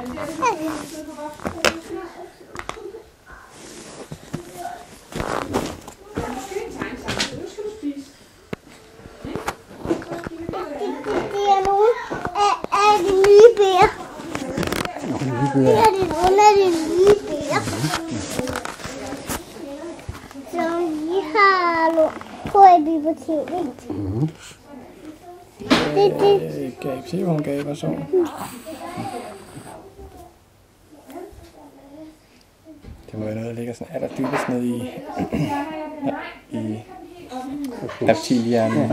er nogle af de nye bærer. Det er nogle af de nye bærer, som vi har på i biblioteket. Se, hvor hun gaber så. Det må være noget, der ligger sådan allerdybest ned i reptilhjernen.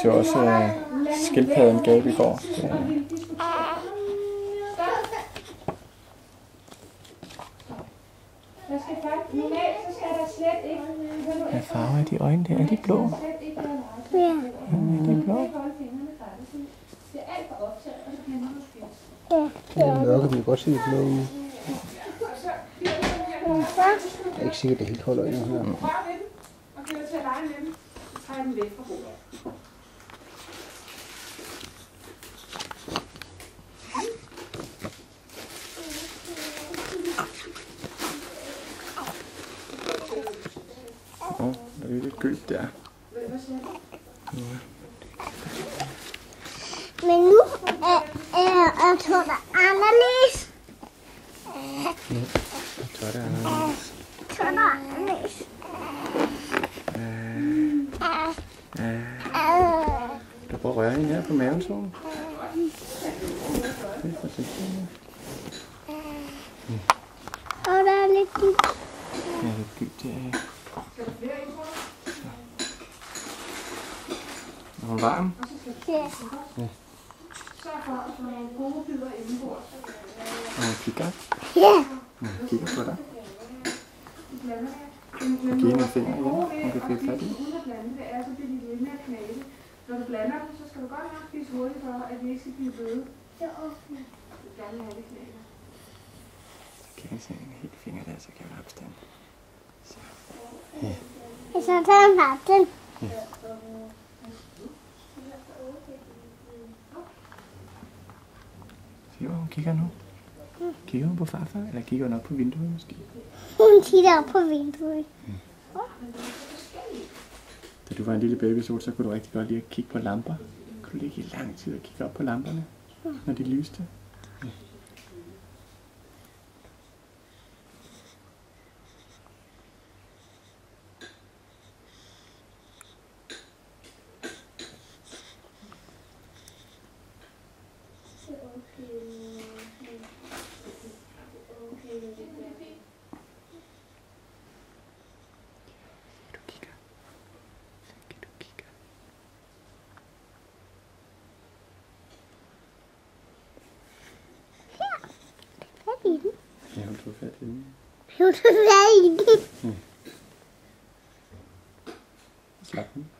Så også skildpadden gabe i går. Hvad farve er de øjne der? Er de blå? Ja. Er de blå? Det er mørke, vi kan godt se det blå ud. Jeg er ikke sikkert, det helt holder endnu her. Der er lidt gøb der. Men nu er Torter anderledes. Torter er anderledes. Torter anderledes. Du prøver at røre hende her på maven, så. Og der er lidt dybt. Ja, lidt dybt der. Er hun varm? Ja. Og hun kigger. Ja. Hun kigger på dig. Hun giver hende en finger igen. Hun kan finde fat i. Når du blander dem, så skal du godt nok spise hurtigt for, at de ikke skal blive bløde. Det er okay. Du skal gerne have det knæler. Kan jeg se en helt finger der, så kan jeg opstande. Så. Ja. Så tager han den. Se, hvor hun kigger nu. Kigger hun på farfar, eller kigger hun op på vinduet måske? Hun kigger op på vinduet. Da du var en lille babysol, så kunne du rigtig godt lide at kigge på lamper. Kunne du ligge i lang tid og kigge op på lamperne, når de lyste? Ja. Ja, hun tog fat i den. Hun tog fat i den. Slap den.